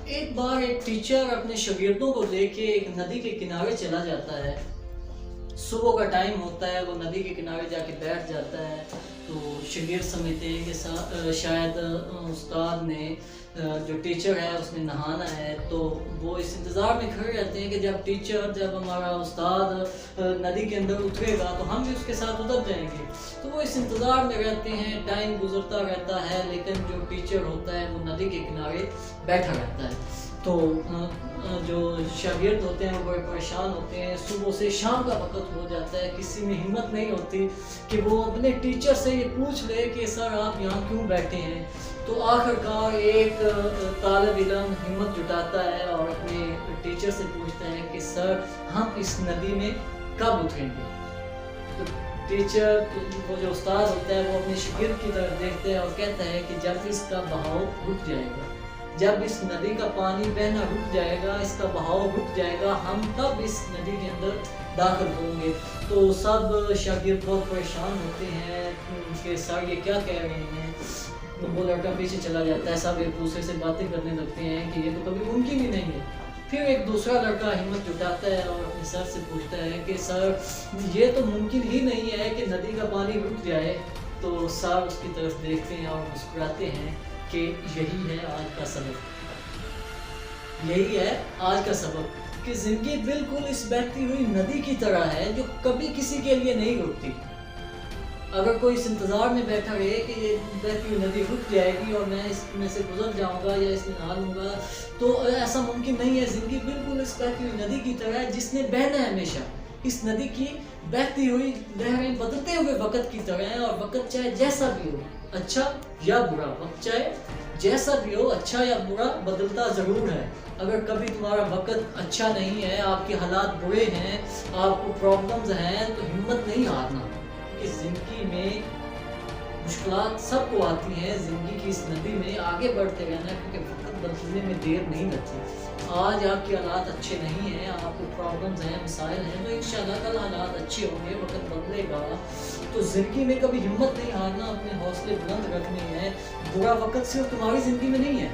ایک بار ایک ٹیچر اپنے شاگردوں کو لے کے ایک ندی کے کنارے چلا جاتا ہے۔ صبح کا ٹائم ہوتا ہے، وہ ندی کے کنارے جا کے بیٹھ جاتا ہے تو شاگرد سمجھتے ہیں کہ شاید استاد نے جو ٹیچر ہے اس نے نہانا ہے، تو وہ اس انتظار میں کھڑے رہتے ہیں کہ جب ہمارا استاد ندی کے اندر اترے گا تو ہم بھی اس کے ساتھ اتر جائیں گے۔ تو وہ اس انتظار میں رہتے ہیں، ٹائم گزرتا رہتا ہے، لیکن جو ٹیچر ہوتا ہے وہ ندی کے کنارے بیٹھا رہتا ہے۔ تو جو شاگرد ہوتے ہیں وہ بڑے پریشان ہوتے ہیں۔ صبح سے شام کا وقت ہو جاتا ہے، کسی میں ہمت نہیں ہوتی کہ وہ اپنے ٹیچر سے یہ پوچھ لے کہ سر آپ یہاں کیوں بیٹھے ہیں۔ تو آخر کار ایک طالب علم ہمت جٹاتا ہے اور اپنے ٹیچر سے پوچھتا ہے کہ سر ہم اس ندی میں کب اتریں گے؟ تو ٹیچر وہ جو استاد ہوتا ہے وہ اپنے شاگرد کی طرف دیکھتا ہے اور کہتا ہے کہ جب اس کا بہاؤ رک جائے گا، جب اس ندی کا پانی بہنا رک جائے گا، اس کا بہاؤ رک جائے گا، ہم تب اس ندی کے اندر داخل ہوں گے۔ تو سب شاگرد بہت پریشان ہوتے ہیں کہ سر یہ کیا کہہ رہے ہیں۔ تو وہ لڑکا پیچھے چلا جاتا ہے، سب ایک دوسرے سے باتیں کرنے لگتے ہیں کہ یہ تو کبھی ممکن ہی نہیں ہے۔ پھر ایک دوسرا لڑکا ہمت جٹاتا ہے اور اپنے سر سے پوچھتا ہے کہ سر یہ تو ممکن ہی نہیں ہے کہ ندی کا پانی رک جائے۔ تو سر اس کی طرف دیکھتے ہیں اور مسکراتے ہیں کہ یہی ہے آج کا سبق، یہی ہے آج کا سبق کہ زندگی بالکل اس بہتی ہوئی ندی کی طرح ہے جو کبھی کسی کے لیے نہیں رکتی۔ اگر کوئی اس انتظار میں بیٹھا رہے کہ یہ بہتی ہوئی ندی رک جائے گی اور میں اس میں سے گزر جاؤں گا یا اس میں نہا لوں گا، تو ایسا ممکن نہیں ہے۔ زندگی بالکل اس بہتی ہوئی ندی کی طرح ہے جس نے بہنا ہے ہمیشہ۔ اس ندی کی بہتی ہوئی لہریں بدلتے ہوئے وقت کی طرح ہیں، اور وقت چاہے جیسا بھی ہو، اچھا یا برا، وقت چاہے جیسا بھی ہو، اچھا یا برا، بدلتا ضرور ہے۔ اگر کبھی تمہارا وقت اچھا نہیں ہے، آپ کے حالات برے ہیں، آپ کو پرابلمز ہیں، تو ہمت نہیں ہارنا، کہ زندگی میں مشکلات سب کو آتی ہیں۔ زندگی کی اس ندی میں آگے بڑھتے رہنا، کیونکہ وقت بدلنے میں دیر نہیں لگتی۔ آج آپ کے حالات اچھے نہیں ہیں، آپ کو پرابلمز ہیں، مسائل ہیں، تو انشاءاللہ کل حالات اچھے ہوں گے، وقت بدلے گا۔ تو زندگی میں کبھی ہمت نہیں ہارنا، اپنے حوصلے بلند رکھنے ہیں۔ برا وقت صرف تمہاری زندگی میں نہیں ہے،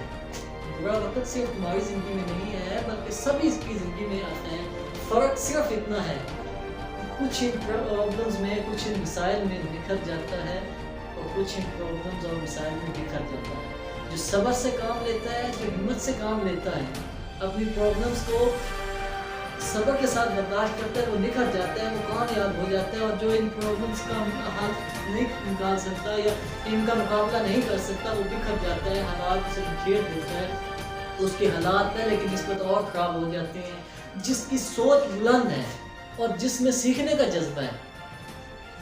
برا وقت صرف تمہاری زندگی میں نہیں ہے، بلکہ سبھی کی زندگی میں آتے ہیں۔ فرق صرف اتنا ہے، کچھ ان پرابلمز میں، کچھ ان مسائل میں بکھر جاتا ہے اور کچھ ان پرابلمز اور مسائل میں بکھر جاتا ہے۔ جو صبر سے کام لیتا ہے، جو ہمت سے کام لیتا ہے، اپنی پرابلمز کو صبر کے ساتھ برداشت کرتا ہے، وہ نکھر جاتا ہے، وہ کامیاب ہو جاتا ہے۔ اور جو ان پرابلمز کا حل نہیں نکال سکتا یا ان کا مقابلہ نہیں کر سکتا، وہ بکھر جاتا ہے، حالات سے گھیر دیتا ہے، اس کے حالات پہلے کی نسبت اور خراب ہو جاتے ہیں۔ جس کی سوچ بلند ہے اور جس میں سیکھنے کا جذبہ ہے،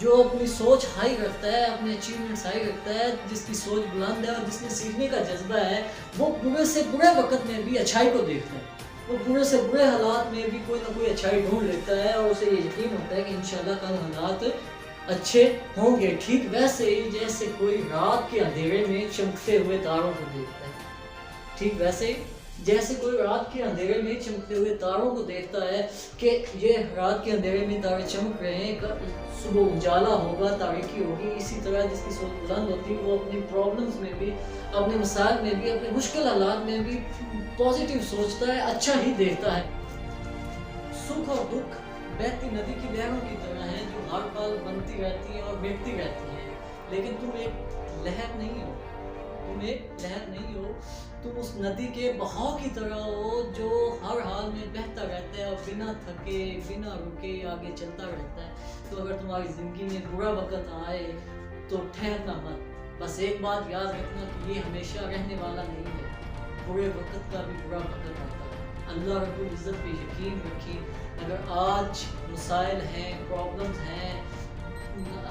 جو اپنی سوچ ہائی رکھتا ہے، اپنے اچیومنٹس ہائی رکھتا ہے، جس کی سوچ بلند ہے اور جس میں سیکھنے کا جذبہ ہے، وہ برے سے برے وقت میں بھی اچھائی کو دیکھتا ہے۔ وہ برے سے برے حالات میں بھی کوئی نہ کوئی اچھائی ڈھونڈ لیتا ہے، اور اسے یہ یقین ہوتا ہے کہ انشاءاللہ کل حالات اچھے ہوں گے۔ ٹھیک ویسے ہی جیسے کوئی رات کے اندھیرے میں چمکتے ہوئے تاروں کو دیکھتا ہے، ٹھیک ویسے ہی جیسے کوئی رات کے اندھیرے میں چمکتے ہوئے تاروں کو دیکھتا ہے کہ یہ رات کے اندھیرے میں تارے چمک رہے ہیں، صبح اجالا ہوگا، تاریکی ہوگی۔ اسی طرح جس کی سوچ بلند ہوتی ہے، وہ اپنی پرابلمز میں بھی، اپنے مسائل میں بھی، اپنے مشکل حالات میں بھی پازیٹیو سوچتا ہے، اچھا ہی دیکھتا ہے۔ سکھ اور دکھ بہتی ندی کی لہروں کی طرح ہیں، جو ہر پل بنتی رہتی ہیں اور بہتی رہتی ہیں، لیکن تم ایک لہر نہیں ہو، تم ایک لہر نہیں ہو، تم اس ندی کے بہاؤ کی طرح ہو جو ہر حال میں بہتا رہتا ہے اور بنا تھکے، بنا رکے آگے چلتا رہتا ہے۔ تو اگر تمہاری زندگی میں برا وقت آئے تو ٹھہرنا مت، بس ایک بات یاد رکھنا کہ یہ ہمیشہ رہنے والا نہیں ہے، برے وقت کا بھی برا وقت آتا ہے۔ اللہ رب العزت پہ یقین رکھیں۔ اگر آج مسائل ہیں، پرابلمز ہیں،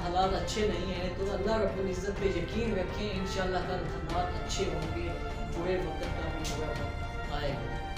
حالات اچھے نہیں ہیں، تو اللہ رب العزت پہ یقین رکھیں، انشاءاللہ کل حالات اچھے ہوں گے، برے وقت کا بھی برا وقت آئے گا۔